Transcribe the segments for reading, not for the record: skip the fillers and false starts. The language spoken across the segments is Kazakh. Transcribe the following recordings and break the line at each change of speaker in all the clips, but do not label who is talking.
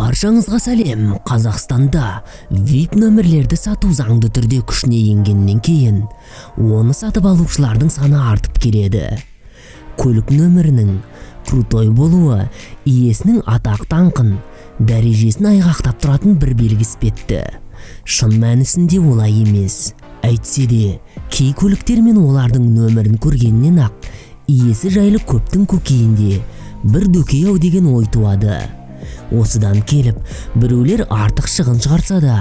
Баршаңызға сәлем. Қазақстанда VIP нөмірлерді сату заңды түрде күшіне енгеннен кейін, оны сатып алушылардың саны артып келеді. Көлік нөмірінің крутой болуы иесінің атақ-даңқын, дәрежесін айғақтап тұратын бір белгі іспетті. Шын мәнісінде олай емес. Әйтсе де, кей көліктер мен олардың нөмірін көргеннен ақ, иесі жайлы көптің көкейінде бір дөкей-ау деген ой туады. Осыдан келіп, біреулер артық шығын шығарса да,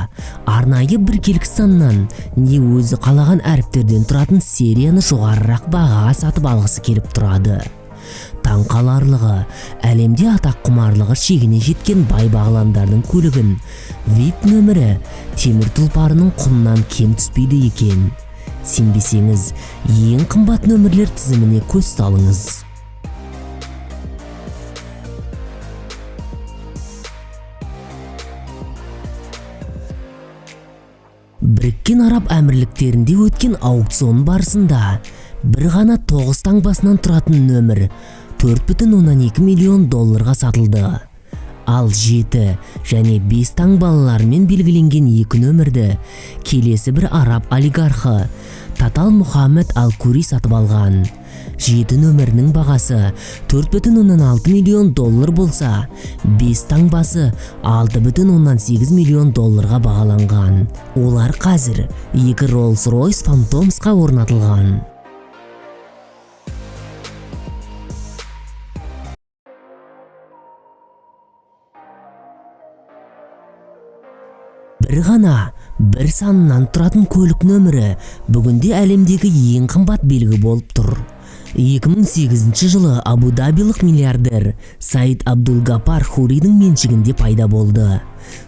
арнайы бір келгіс саннан не өзі қалаған әріптерден тұратын серияны жоғарырақ бағаға сатып алғысы келіп тұрады. Таңқаларлығы, әлемде атақ құмарлығы шегіне жеткен бай бағландардың көлігін VIP нөмірі темір тұлпарының құнынан кем түспейді екен. Сенбесеңіз, ең қымбат нөмірлер тізіміне көз салыңыз. Біріккен Араб Әмірліктерінде өткен аукцион барысында бір ғана 9 таңбасынан тұратын нөмір $4,2 миллион сатылды. Ал 7 және 5 таңбалармен белгіленген екі нөмірді келесі бір араб олигархы Татал Мұхаммед Ал-Кури сатып алған. 7 нөмірінің бағасы $4,6 миллион болса, 5 таңбасы $6,8 миллион бағаланған. Олар қазір 2 Rolls-Royce Phantomsқа орнатылған. Бір ғана, бір санынан тұратын көлік нөмірі бүгінде әлемдегі ең қымбат белгі болып тұр. 2008 жылы Абу-Дабилық миллиардер Саид Абдул-Гапар Хуридің меншігінде пайда болды.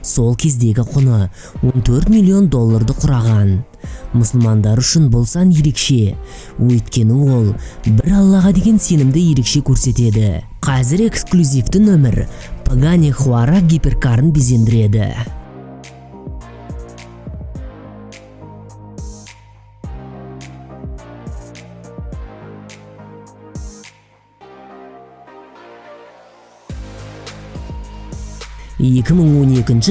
Сол кездегі құны $14 миллион құраған. Мұсылмандар үшін бұл сан ерекше, өйткені ол бір Аллаға деген сенімді ерекше көрсетеді. Қазір эксклюзивті нөмір Pagani Huayra гиперкарын безендіреді.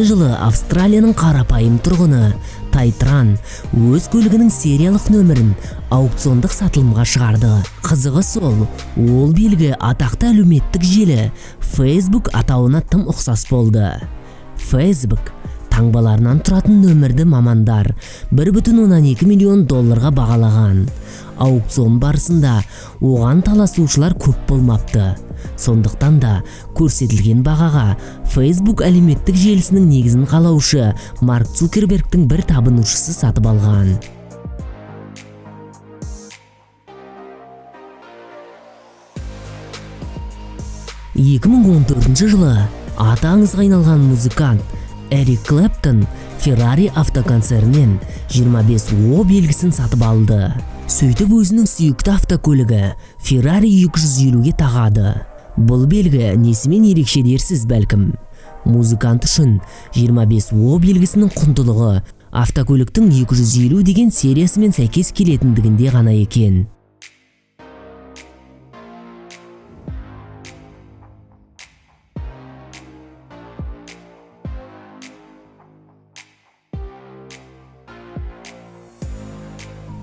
жылы Австралияның қарапайым тұрғыны Тайтран өз көлігінің сериялық нөмірін аукциондық сатылымға шығарды. Қызығы сол, ол белгі атақты әлеуметтік желі Facebook атауына тым ұқсас болды. Facebook таңбаларынан тұратын нөмірді мамандар $1,2 миллион бағалаған. Аукцион барысында оған таласушылар көп болмапты. Сондықтан да көрсетілген бағаға Facebook әлеуметтік желісінің негізін қалаушы Марк Цукербергтің бір табынушысы сатып алған. жылы аты аңызға айналған музыкант Эрик Клэптон Ferrari автоконцернінен 25O белгісін сатып алды. Сөйтіп өзінің сүйікті автокөлігі Ferrari 350-ге тағады. Бұл белгі несімен ерекше дерсіз бәлкім. Музыкант үшін 25O белгісінің құндылығы автокөліктің 250 деген сериясымен сәйкес келетіндігінде ғана екен.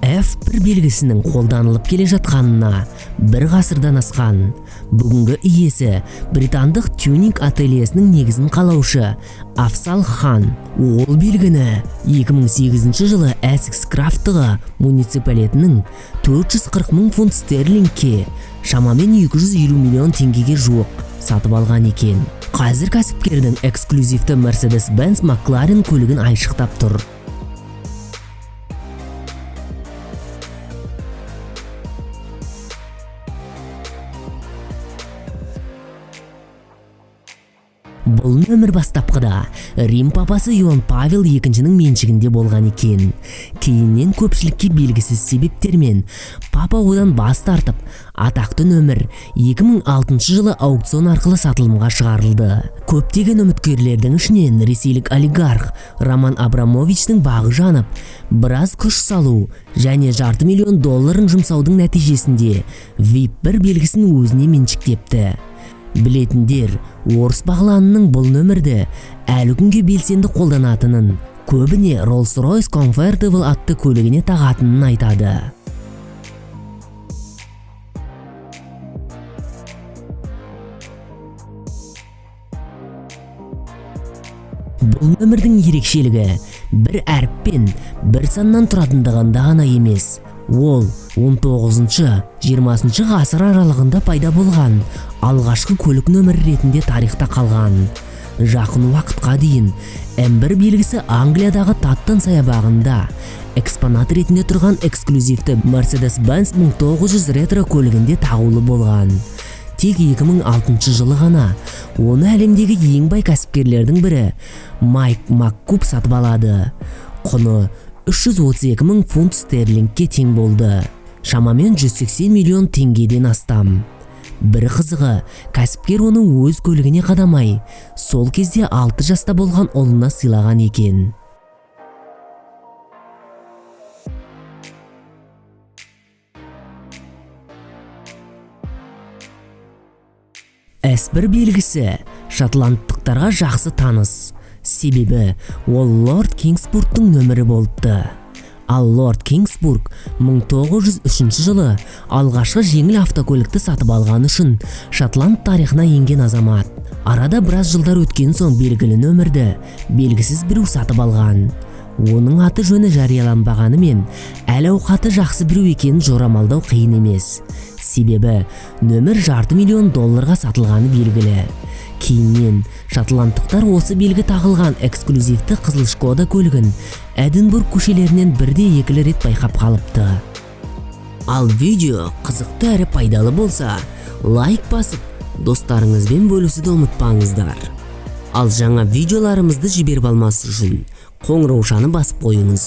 F1 белгісінің қолданылып келе жатқанына бір ғасырдан асқан. Бүгінгі иесі британдық тюнинг ательесінің негізін қалаушы Афсал Хан. Ол белгіні 2008 жылы Essex крафтығы муниципалитетінің 440 мың фунт стерлингке, шамамен $250 миллион жуық сатып алған екен. Қазір кәсіпкердің эксклюзивті Mercedes-Benz McLaren көлігін айшықтап тұр. Бұл нөмір бастапқыда Рим папасы Иоанн Павел II-ның меншігінде болған екен. Кейіннен көпшілікке белгісіз себептермен папа одан бас тартып, атақты нөмір 2006 жылы аукцион арқылы сатылымға шығарылды. Көптеген үміткерлердің ішінен ресейлік олигарх Роман Абрамовичтің бағы жанып, біраз күш салу және $500 миллион жұмсаудың нәтижесінде VIP1 белгісін өзіне меншіктепті. Білетіндер, орыс бағланының бұл нөмірді әлі күнге белсенді қолданатынын, көбіне Rolls-Royce Convertible атты көлігіне тағатынын айтады. Бұл нөмірдің ерекшелігі бір әріппен бір саннан тұратындығында ғана емес. Ол 19-20 ғасыр аралығында пайда болған алғашқы көлік нөмірі ретінде тарихта қалған. Жақын уақытқа дейін М1 белгісі Англиядағы Таттон саябағында экспонат ретінде тұрған эксклюзивті Mercedes-Benz 1900 ретро көлігінде тағулы болған. Тек 2006 жылы ғана оны әлемдегі ең бай кәсіпкерлердің бірі Майк Маккуб сатып алады. Құны 332 мың фунт стерлингке тең болды. Шамамен 180 миллион теңгеден астам. Бір қызығы, кәсіпкер оны өз көлігіне қадамай, сол кезде 6 жаста болған ұлына сыйлаған екен. S1 белгісі шотландтықтарға жақсы таныс, себебі ол Лорд Кингсбургтың нөмірі болыпты. Ал Лорд Кингсбург 1903 жылы алғашқы жеңіл автокөлікті сатып алған үшін Шотланд тарихына енген азамат. Арада біраз жылдар өткен соң белгілі нөмірді белгісіз біреу сатып алған. Оның аты жөні жарияланбағанымен, әл-ауқаты жақсы біреу екенін жорамалдау қиын емес. Себебі нөмір $500 000 сатылғаны белгілі. Кейіннен шотландтықтар осы белгі тағылған эксклюзивті қызыл Шкода көлігін Эдинбург көшелерінен бірде екілі рет байқап қалыпты. Ал видео қызықты әрі пайдалы болса, лайк басып, достарыңызбен бөлісуді ұмытпаңыздар. Ал жаңа видеоларымызды жіберіп алмас үшін қоңыраушаны басып қойыңыз.